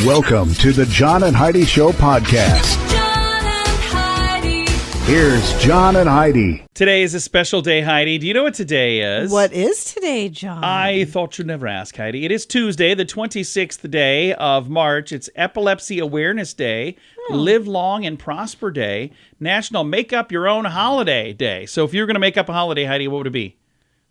Welcome to the John and Heidi Show podcast. John and Heidi. Here's John and Heidi. Today is a special day, Heidi. Do you know what today is? What is today, John? I thought you'd never ask, Heidi. It is Tuesday, the 26th day of March. It's Epilepsy Awareness Day, Live Long and Prosper Day, National Make Up Your Own Holiday Day. So if you were going to make up a holiday, Heidi, what would it be?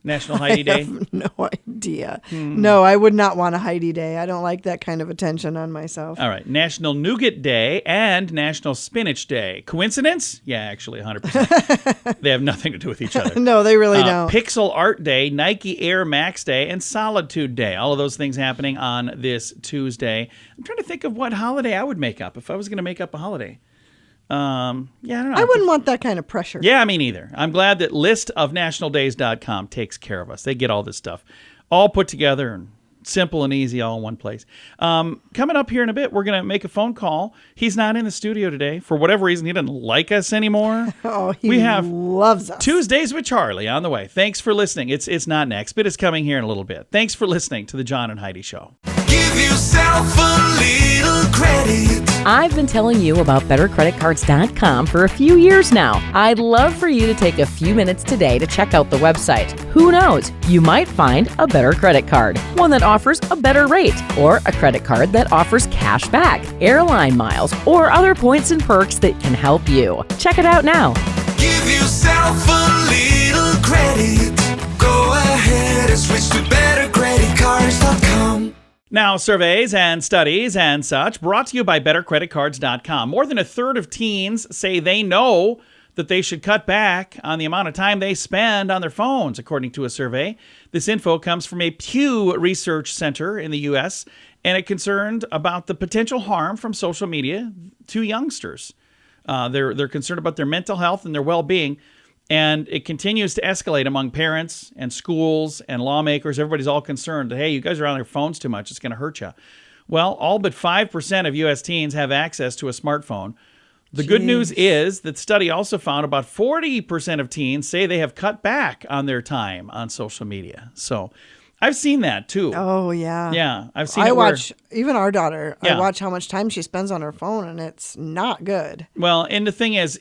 National Heidi Day? I have no idea. No, I would not want a Heidi Day. I don't like that kind of attention on myself. All right. National Nougat Day and National Spinach Day. Coincidence? Yeah, actually, 100%. They have nothing to do with each other. No, they really don't. Pixel Art Day, Nike Air Max Day, and Solitude Day. All of those things happening on this Tuesday. I'm trying to think of what holiday I would make up if I was going to make up a holiday. I don't know. I wouldn't want that kind of pressure. Yeah, me neither. I'm glad that listofnationaldays.com takes care of us. They get all this stuff all put together and simple and easy all in one place. Coming up here in a bit, we're going to make a phone call. He's not in the studio today. For whatever reason, he doesn't like us anymore. We loves us. Tuesdays with Charlie on the way. Thanks for listening. It's not next, but it's coming here in a little bit. Thanks for listening to the John and Heidi Show. Give yourself a little credit. I've been telling you about BetterCreditCards.com for a few years now. I'd love for you to take a few minutes today to check out the website. Who knows? You might find a better credit card, one that offers a better rate, or a credit card that offers cash back, airline miles, or other points and perks that can help you. Check it out now. Give yourself a little credit. Go ahead and switch to BetterCreditCards.com. Now, surveys and studies and such brought to you by BetterCreditCards.com. More than a third of teens say they know that they should cut back on the amount of time they spend on their phones, according to a survey. This info comes from a Pew Research Center in the U.S., and it concerned about the potential harm from social media to youngsters. They're concerned about their mental health and their well-being, and it continues to escalate among parents and schools and lawmakers. Everybody's all concerned that, hey, you guys are on your phones too much. It's going to hurt you. Well, all but 5% of U.S. teens have access to a smartphone. The good news is that study also found about 40% of teens say they have cut back on their time on social media. So I've seen that too. Oh, yeah. Yeah, I've seen even our daughter, Yeah. I watch how much time she spends on her phone, and it's not good. Well, and the thing is,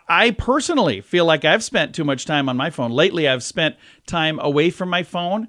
I personally feel like I've spent too much time on my phone. Lately, I've spent time away from my phone,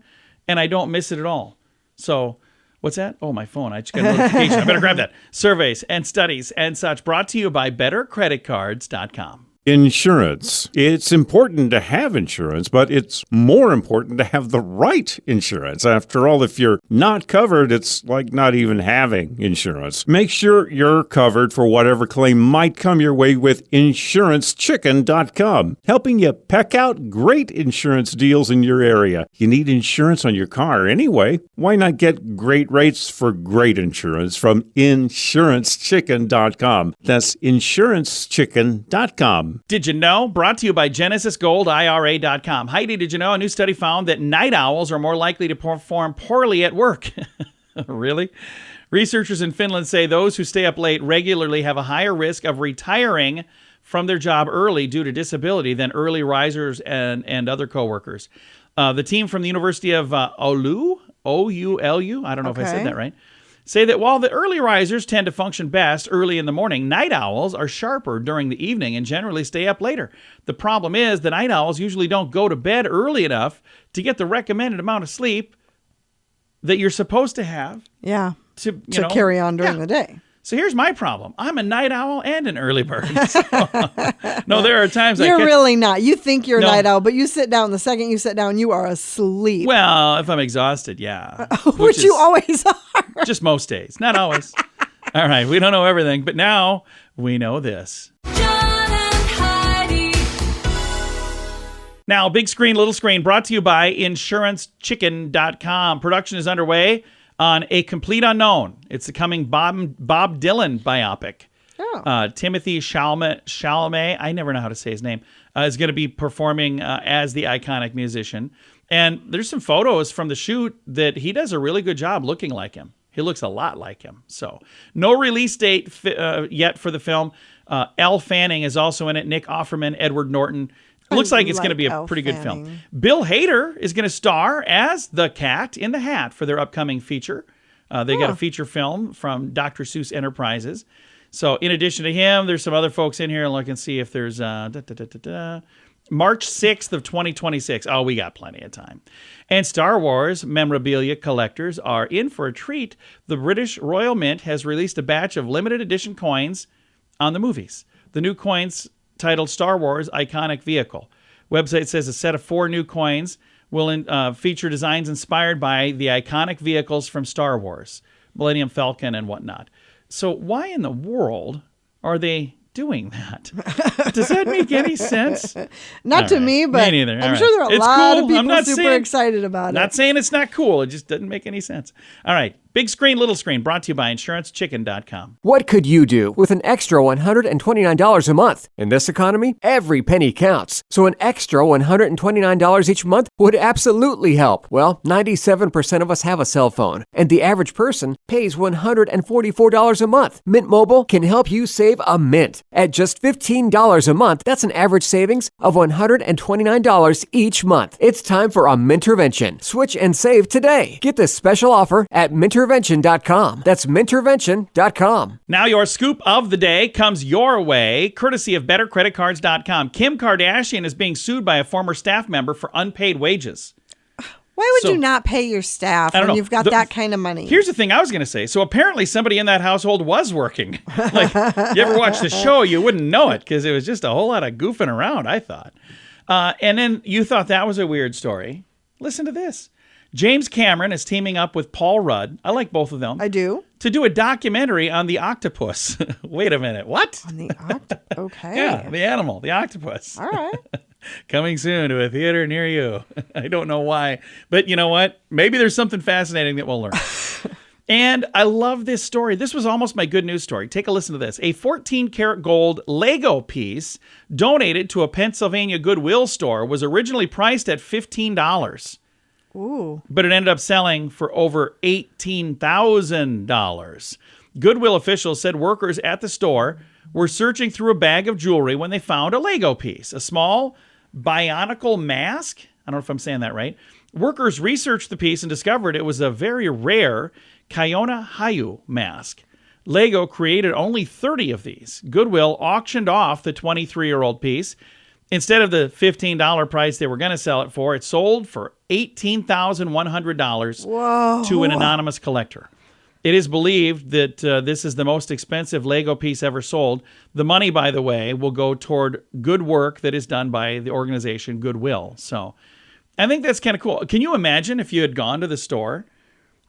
and I don't miss it at all. So, what's that? Oh, my phone. I just got a notification. I better grab that. Surveys and studies and such brought to you by BetterCreditCards.com. Insurance. It's important to have insurance, but it's more important to have the right insurance. After all, if you're not covered, it's like not even having insurance. Make sure you're covered for whatever claim might come your way with InsuranceChicken.com, helping you peck out great insurance deals in your area. You need insurance on your car anyway. Why not get great rates for great insurance from InsuranceChicken.com? That's InsuranceChicken.com. Did you know? Brought to you by GenesisGoldIRA.com. Heidi, did you know a new study found that night owls are more likely to perform poorly at work? Really? Researchers in Finland say those who stay up late regularly have a higher risk of retiring from their job early due to disability than early risers and other coworkers. The team from the University of Oulu, O-U-L-U, I don't know if I said that right, say that while the early risers tend to function best early in the morning, night owls are sharper during the evening and generally stay up later. The problem is that night owls usually don't go to bed early enough to get the recommended amount of sleep that you're supposed to have. Yeah, to carry on during the day. So here's my problem. I'm a night owl and an early bird. So, no, there are times You're really not. You think you're a No. night owl, but you sit down. The second you sit down, you are asleep. Well, if I'm exhausted, yeah. Which you always are. Just most days. Not always. All right. We don't know everything, but now we know this. John and Heidi. Now, big screen, little screen, brought to you by InsuranceChicken.com. Production is underway on A Complete Unknown. It's the coming Bob Dylan biopic. Timothy Chalamet, I never know how to say his name, is going to be performing as the iconic musician. And there's some photos from the shoot that he does a really good job looking like him. He looks a lot like him. So no release date yet for the film. Elle Fanning is also in it. Nick Offerman, Edward Norton. It looks like it's going to be a pretty good film. Bill Hader is going to star as the Cat in the Hat for their upcoming feature. They got a feature film from Dr. Seuss Enterprises. So in addition to him, there's some other folks in here. Look and see if there's March 6th of 2026. Oh, we got plenty of time. And Star Wars memorabilia collectors are in for a treat. The British Royal Mint has released a batch of limited edition coins on the movies. The new coins titled Star Wars Iconic Vehicle. Website says a set of 4 new coins will feature designs inspired by the iconic vehicles from Star Wars, Millennium Falcon and whatnot. So why in the world are they doing that? Does that make any sense? Not to me, but me neither. I'm sure there are a It's lot cool. of people I'm not super saying, excited about it. Not saying it's not cool. It just doesn't make any sense. All right. Big screen, little screen, brought to you by InsuranceChicken.com. What could you do with an extra $129 a month? In this economy, every penny counts. So an extra $129 each month would absolutely help. Well, 97% of us have a cell phone, and the average person pays $144 a month. Mint Mobile can help you save a mint. At just $15 a month, that's an average savings of $129 each month. It's time for a Mintervention. Switch and save today. Get this special offer at Mintervention.com. That's Mintervention.com. Now your scoop of the day comes your way, courtesy of BetterCreditCards.com. Kim Kardashian is being sued by a former staff member for unpaid wages. Why would you not pay your staff when you've got that kind of money? Here's the thing I was going to say. So apparently somebody in that household was working. Like, you ever watch the show, you wouldn't know it because it was just a whole lot of goofing around, I thought. And then you thought that was a weird story. Listen to this. James Cameron is teaming up with Paul Rudd. I like both of them. I do. To do a documentary on the octopus. Wait a minute. What? On the octopus. Okay. Yeah, the animal, the octopus. All right. Coming soon to a theater near you. I don't know why. But you know what? Maybe there's something fascinating that we'll learn. And I love this story. This was almost my good news story. Take a listen to this. A 14-karat gold Lego piece donated to a Pennsylvania Goodwill store was originally priced at $15. Ooh. But it ended up selling for over $18,000. Goodwill officials said workers at the store were searching through a bag of jewelry when they found a Lego piece, a small bionicle mask. I don't know if I'm saying that right. Workers researched the piece and discovered it was a very rare Kiona Hayu mask. Lego created only 30 of these. Goodwill auctioned off the 23-year-old piece. Instead of the $15 price they were going to sell it for, it sold for $18,100 to an anonymous collector. It is believed that this is the most expensive Lego piece ever sold. The money, by the way, will go toward good work that is done by the organization Goodwill. So I think that's kind of cool. Can you imagine if you had gone to the store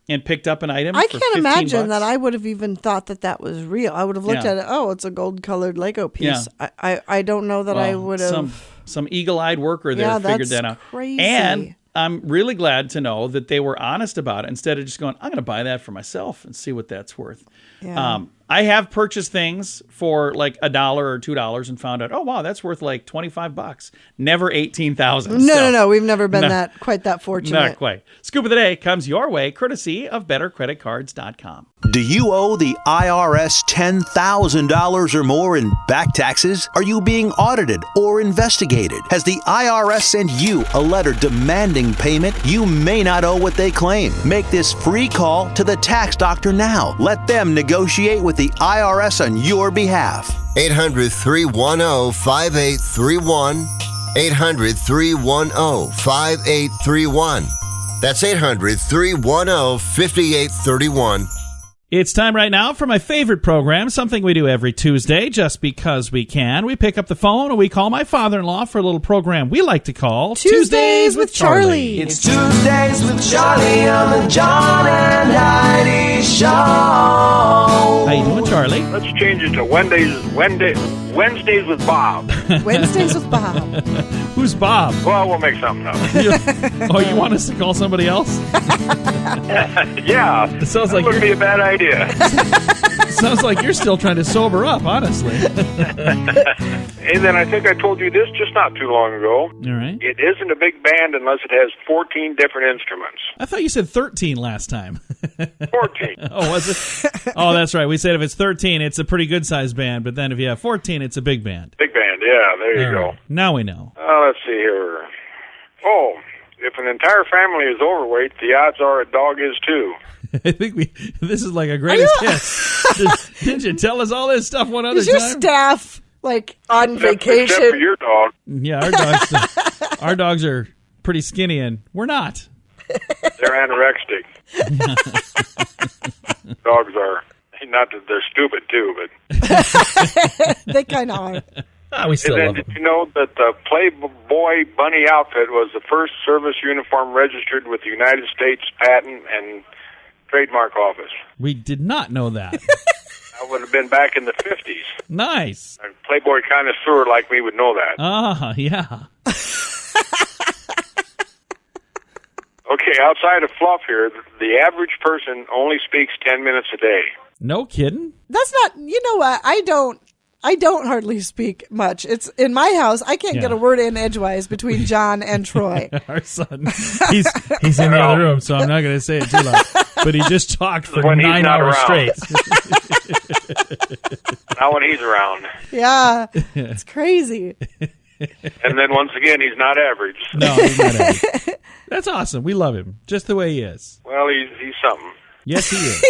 and picked up an item? I for can't imagine $15? that I would have even thought that that was real. I would have looked at it. Oh, it's a gold-colored Lego piece. Yeah. I don't know that I would have. Some eagle-eyed worker there figured that out. Crazy. And I'm really glad to know that they were honest about it instead of just going, I'm going to buy that for myself and see what that's worth. Yeah. I have purchased things for like $1 or $2 and found out, oh, wow, that's worth like $25. Never $18,000. No. We've never been quite that fortunate. Not quite. Scoop of the day comes your way, courtesy of BetterCreditCards.com. Do you owe the IRS $10,000 or more in back taxes? Are you being audited or investigated? Has the IRS sent you a letter demanding payment? You may not owe what they claim. Make this free call to the tax doctor now. Let them negotiate with the IRS on your behalf. 800-310-5831. 800-310-5831. That's 800-310-5831. It's time right now for my favorite program, something we do every Tuesday just because we can. We pick up the phone and we call my father-in-law for a little program we like to call Tuesdays with Charlie. It's Tuesdays with Charlie on the John and Heidi Show. How you doing, Charlie? Let's change it to Wednesdays with Bob. Wednesdays with Bob. Who's Bob? Well, we'll make something up. Oh, you want us to call somebody else? Yeah. It sounds like wouldn't be a bad idea. Sounds like you're still trying to sober up, honestly. And then I think I told you this just not too long ago. All right. It isn't a big band unless it has 14 different instruments. I thought you said 13 last time. 14. Oh, was it? Oh, that's right. We said if it's 13, it's a pretty good-sized band, but then if you have 14, it's a big band. Big band, yeah, there you All go. right. Now we know. Let's see here. Oh, if an entire family is overweight, the odds are a dog is too. I think this is like a greatest hits. Didn't you tell us all this stuff one other Is your time? staff like on vacation? Except for your dog. Yeah, our dogs are pretty skinny, and we're not. They're anorexic. Dogs are. Not that they're stupid, too, but... They kind of are. We still and love then, them. did you know that the Playboy Bunny outfit was the first service uniform registered with the United States Patent and Trademark Office? We did not know that. That would have been back in the 50s. Nice. A Playboy connoisseur like me would know that. Ah, yeah. Okay, outside of fluff here, the average person only speaks 10 minutes a day. No kidding. That's not. You know what? I don't hardly speak much. It's in my house. I can't get a word in edgewise between John and Troy. Our son, he's in the other room, so I'm not going to say it too loud. But he just talked for When he's 9 not hours around. straight. Not when he's around. Yeah, it's crazy. And then once again, he's not average. No, he's not average. That's awesome. We love him just the way he is. Well, he's something. Yes, he is.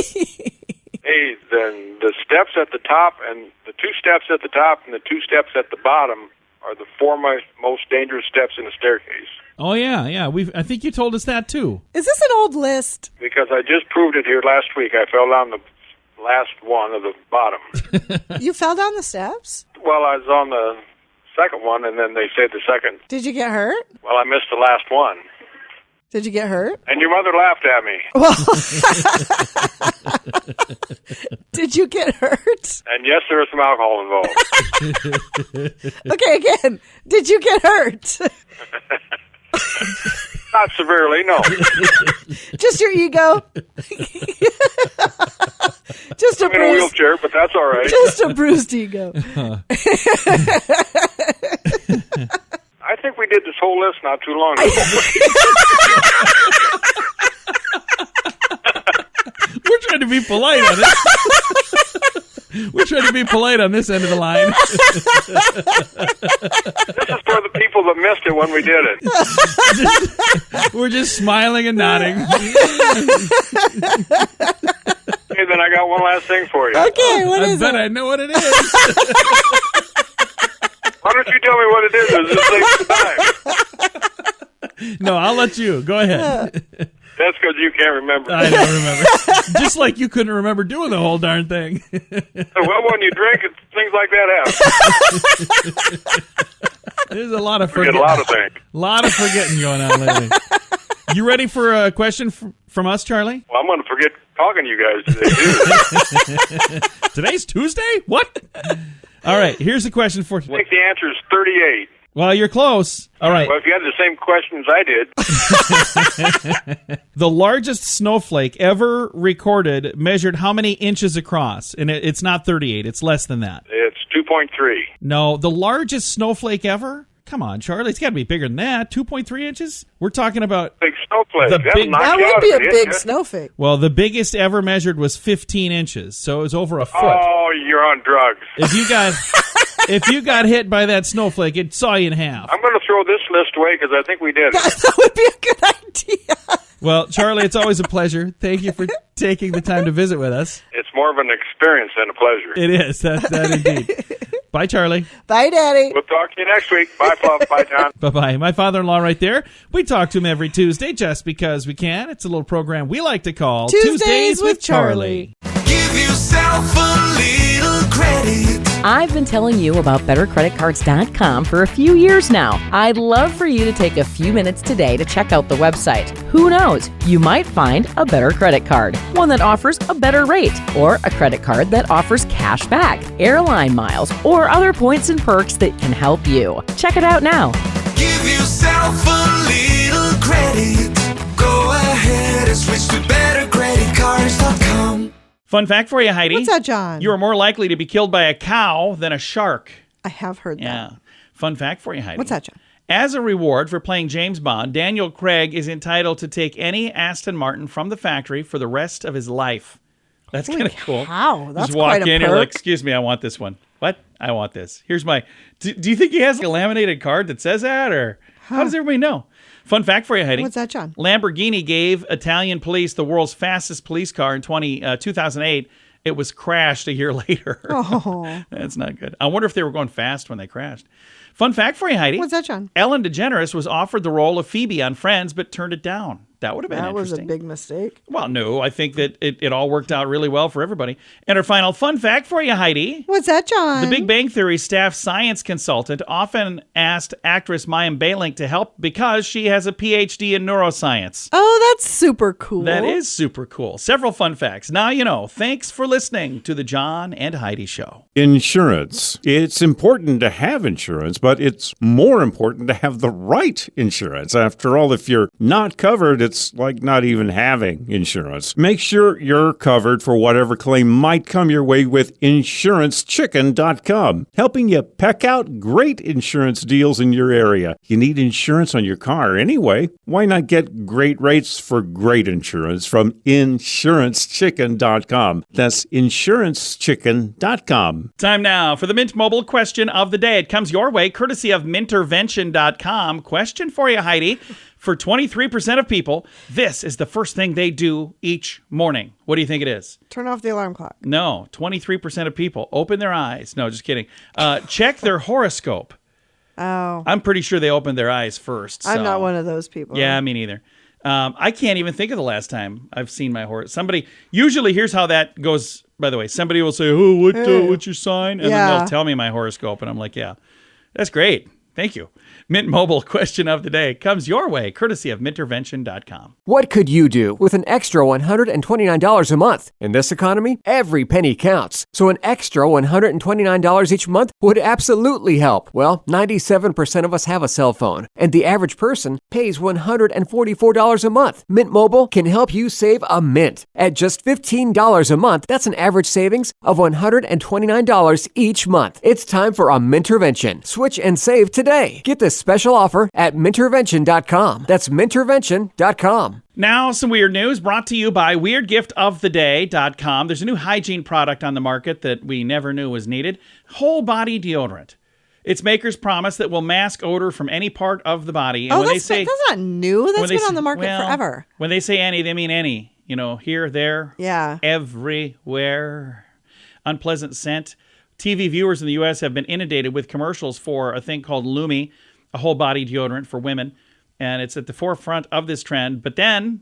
Hey, then the steps at the top and the 2 steps at the top and the 2 steps at the bottom are the 4 most dangerous steps in a staircase. Oh yeah. I think you told us that too. Is this an old list? Because I just proved it here last week. I fell down the last one of the bottom. You fell down the steps? Well, I was on the second one, and then they said the second. Did you get hurt? Well, I missed the last one. Did you get hurt? And your mother laughed at me. Well, did you get hurt? And yes, there was some alcohol involved. Okay, again, did you get hurt? Not severely, no. Just your ego? Just a I'm in a bruised wheelchair, but that's all right. Just a bruised ego. I think we did this whole list not too long ago. We're trying to be polite on it. We're trying to be polite on this end of the line. This is for the people that missed it when we did it. We're just smiling and nodding. Hey, then I got one last thing for you. Okay, what is I bet it? I know what it is. Why don't you tell me what it is? Is this the time? No, I'll let you. Go ahead. That's because you can't remember. I don't remember. Just like you couldn't remember doing the whole darn thing. Well, when you drink, things like that happen. There's a lot of Forget a lot of things. lot of forgetting going on lately. You ready for a question from us, Charlie? Well, I'm going to forget talking to you guys today, too. Today's Tuesday? What? All right, here's the question for I think the answer is 38. Well, you're close. All right. Well, if you had the same questions I did. The largest snowflake ever recorded measured how many inches across? And it's not 38. It's less than that. It's 2.3. No, the largest snowflake ever? Come on, Charlie. It's got to be bigger than that. 2.3 inches? We're talking about... Big snowflake. The That'll big- knock That you would out be a if it big hit you. snowflake. Well, the biggest ever measured was 15 inches. So it was over a foot. Oh, you're on drugs. If you got hit by that snowflake, it saw you in half. I'm going to throw this list away because I think we did it. That would be a good idea. Well, Charlie, it's always a pleasure. Thank you for taking the time to visit with us. It's more of an experience than a pleasure. It is. That indeed. Bye, Charlie. Bye, Daddy. We'll talk to you next week. Bye, Fluff. Bye, John. Bye-bye. My father-in-law right there. We talk to him every Tuesday just because we can. It's a little program we like to call Tuesdays with Charlie. Give yourself a little credit. I've been telling you about BetterCreditCards.com for a few years now. I'd love for you to take a few minutes today to check out the website. Who knows? You might find a better credit card, one that offers a better rate, or a credit card that offers cash back, airline miles, or other points and perks that can help you. Check it out now. Give yourself a little credit. Go ahead and switch to bettercreditcards.com. Fun fact for you, Heidi. What's that, John? You are more likely to be killed by a cow than a shark. I have heard Yeah. that. Fun fact for you, Heidi. What's that, John? As a reward for playing James Bond, Daniel Craig is entitled to take any Aston Martin from the factory for the rest of his life. That's kind of cool. Wow, that's Just walk quite a in, you're like, perk. excuse me, I want this one. What? I want this. Here's my... Do you think he has a laminated card that says that? Or how does everybody know? Fun fact for you, Heidi. What's that, John? Lamborghini gave Italian police the world's fastest police car in 2008. It was crashed a year later. Oh. That's not good. I wonder if they were going fast when they crashed. Fun fact for you, Heidi. What's that, John? Ellen DeGeneres was offered the role of Phoebe on Friends, but turned it down. That would have been interesting. That was a big mistake. Well, no, I think that it all worked out really well for everybody. And our final fun fact for you, Heidi. What's that, John? The Big Bang Theory staff science consultant often asked actress Mayim Bialik to help because she has a PhD in neuroscience. Oh, that's super cool. That is super cool. Several fun facts. Now you know. Thanks for listening to the John and Heidi Show. Insurance. It's important to have insurance, but it's more important to have the right insurance. After all, if you're not covered, it's like not even having insurance. Make sure you're covered for whatever claim might come your way with InsuranceChicken.com, helping you peck out great insurance deals in your area. You need insurance on your car anyway. Why not get great rates for great insurance from InsuranceChicken.com? That's InsuranceChicken.com. Time now for the Mint Mobile question of the day. It comes your way courtesy of Mintervention.com. Question for you, Heidi. For 23% of people, this is the first thing they do each morning. What do you think it is? Turn off the alarm clock. No, 23% of people open their eyes. No, just kidding. Check their horoscope. Oh. I'm pretty sure they opened their eyes first. I'm so. not one of those people. Yeah, me neither. I can't even think of the last time I've seen my horoscope. Somebody, usually here's how that goes, by the way. Somebody will say, oh, what's your sign? And then they'll tell me my horoscope. And I'm like, yeah, that's great. Thank you. Mint Mobile question of the day comes your way, courtesy of Mintervention.com. What could you do with an extra $129 a month? In this economy, every penny counts. So an extra $129 each month would absolutely help. Well, 97% of us have a cell phone, and the average person pays $144 a month. Mint Mobile can help you save a mint. At just $15 a month, that's an average savings of $129 each month. It's time for a Mintervention. Switch and save today. Get this special offer at Mintervention.com. That's Mintervention.com. Now, some weird news brought to you by WeirdGiftOfTheDay.com. There's a new hygiene product on the market that we never knew was needed. Whole body deodorant. Its makers promise that will mask odor from any part of the body. And that's not new. That's been on the market forever. When they say any, they mean any. You know, here, there, everywhere. Unpleasant scent. TV viewers in the U.S. have been inundated with commercials for a thing called Lumi, a whole body deodorant for women. And it's at the forefront of this trend. But then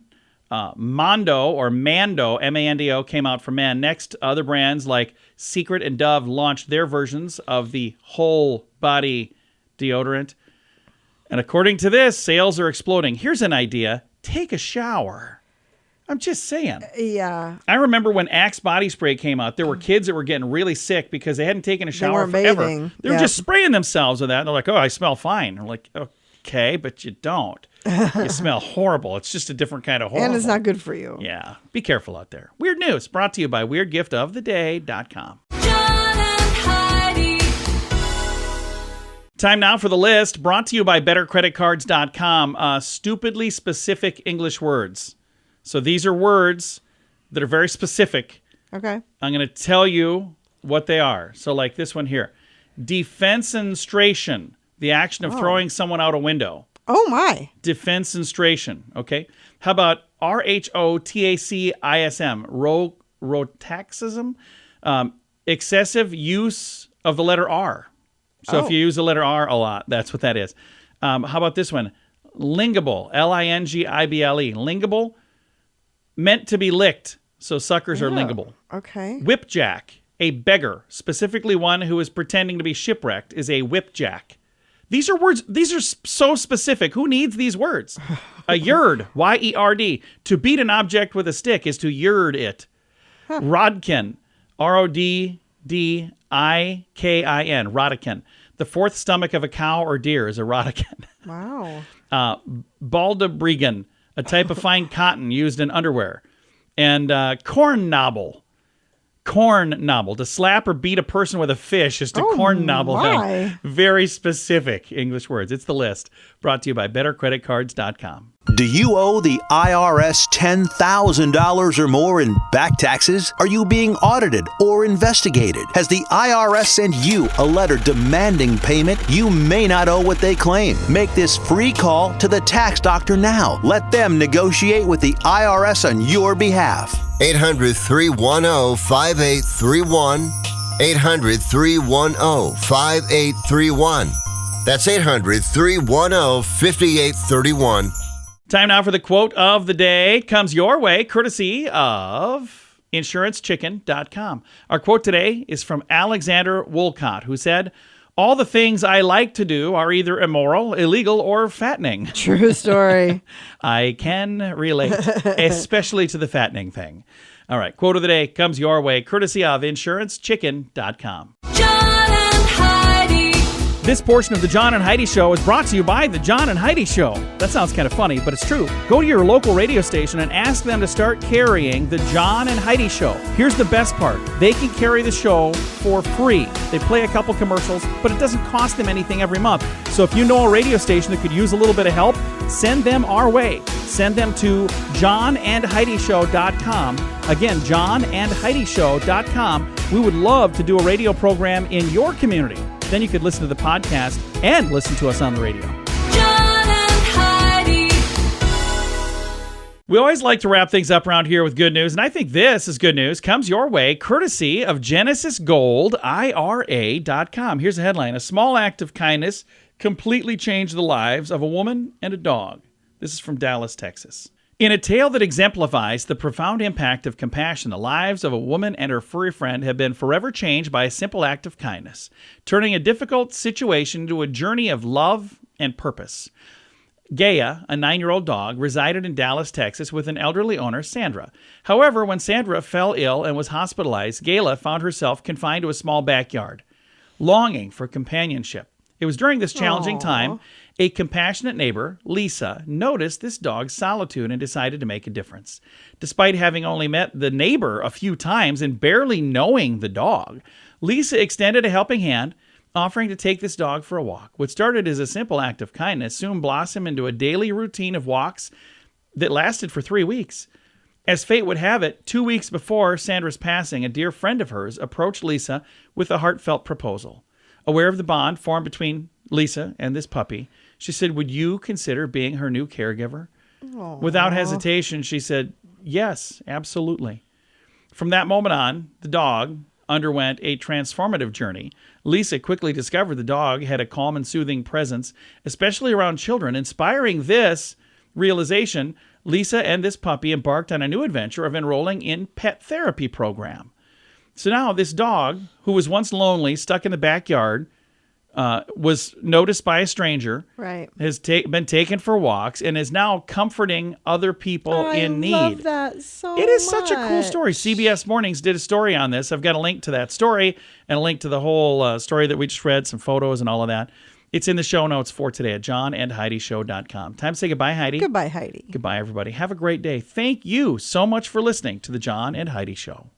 Mando, M-A-N-D-O, came out for men. Next, other brands like Secret and Dove launched their versions of the whole body deodorant. And according to this, sales are exploding. Here's an idea. Take a shower. I'm just saying. Yeah. I remember when Axe body spray came out, there were kids that were getting really sick because they hadn't taken a shower forever. Bathing. They were just spraying themselves with that. And they're like, oh, I smell fine. I'm like, okay, but you don't. You smell horrible. It's just a different kind of horrible. And it's not good for you. Yeah. Be careful out there. Weird news brought to you by WeirdGiftOfTheDay.com. John and Heidi. Time now for the list brought to you by BetterCreditCards.com. Stupidly specific English words. So these are words that are very specific. Okay. I'm going to tell you what they are. So like this one here. Defensenstration, the action of throwing someone out a window. Oh, my. Defensenstration, okay? How about RHOTACISM, rotaxism? Excessive use of the letter R. So if you use the letter R a lot, that's what that is. How about this one? Lingable, L-I-N-G-I-B-L-E. Lingable, meant to be licked, so suckers are lingable. Okay. Whipjack, a beggar, specifically one who is pretending to be shipwrecked, is a whipjack. These are words, these are so specific. Who needs these words? A yerd, Y-E-R-D. To beat an object with a stick is to yerd it. Rodkin, R-O-D-D-I-K-I-N, Rodikin. The fourth stomach of a cow or deer is a Rodikin. Wow. Baldabrigan, a type of fine cotton used in underwear. And corn nobble. Corn nobble. To slap or beat a person with a fish is to corn nobble them. Very specific English words. It's the list. Brought to you by BetterCreditCards.com. Do you owe the IRS $10,000 or more in back taxes? Are you being audited or investigated? Has the IRS sent you a letter demanding payment? You may not owe what they claim. Make this free call to the tax doctor now. Let them negotiate with the IRS on your behalf. 800-310-5831. 800-310-5831. That's 800-310-5831. Time now for the quote of the day. Comes your way, courtesy of InsuranceChicken.com. Our quote today is from Alexander Woolcott, who said, "All the things I like to do are either immoral, illegal, or fattening." True story. I can relate, especially to the fattening thing. All right, quote of the day comes your way, courtesy of InsuranceChicken.com. This portion of the John and Heidi Show is brought to you by the John and Heidi Show. That sounds kind of funny, but it's true. Go to your local radio station and ask them to start carrying the John and Heidi Show. Here's the best part. They can carry the show for free. They play a couple commercials, but it doesn't cost them anything every month. So if you know a radio station that could use a little bit of help, send them our way. Send them to johnandheidishow.com. Again, johnandheidishow.com. We would love to do a radio program in your community. Then you could listen to the podcast and listen to us on the radio. John and Heidi. We always like to wrap things up around here with good news, and I think this is good news. Comes your way courtesy of GenesisGoldIRA.com. Here's a headline. A small act of kindness completely changed the lives of a woman and a dog. This is from Dallas, Texas. In a tale that exemplifies the profound impact of compassion, the lives of a woman and her furry friend have been forever changed by a simple act of kindness, turning a difficult situation into a journey of love and purpose. Gaia, a 9-year-old dog, resided in Dallas, Texas with an elderly owner, Sandra. However, when Sandra fell ill and was hospitalized, Gaia found herself confined to a small backyard, longing for companionship. It was during this challenging time, a compassionate neighbor, Lisa, noticed this dog's solitude and decided to make a difference. Despite having only met the neighbor a few times and barely knowing the dog, Lisa extended a helping hand, offering to take this dog for a walk. What started as a simple act of kindness soon blossomed into a daily routine of walks that lasted for 3 weeks. As fate would have it, 2 weeks before Sandra's passing, a dear friend of hers approached Lisa with a heartfelt proposal. Aware of the bond formed between Lisa and this puppy, she said, "Would you consider being her new caregiver?" Aww. Without hesitation, she said, "Yes, absolutely." From that moment on, the dog underwent a transformative journey. Lisa quickly discovered the dog had a calm and soothing presence, especially around children. Inspiring this realization, Lisa and this puppy embarked on a new adventure of enrolling in pet therapy program. So now this dog, who was once lonely, stuck in the backyard, was noticed by a stranger, right? Has been taken for walks, and is now comforting other people in need. I love that so much. It is such a cool story. CBS Mornings did a story on this. I've got a link to that story and a link to the whole story that we just read, some photos and all of that. It's in the show notes for today at johnandheidishow.com. Time to say goodbye, Heidi. Goodbye, Heidi. Goodbye, everybody. Have a great day. Thank you so much for listening to the John and Heidi Show.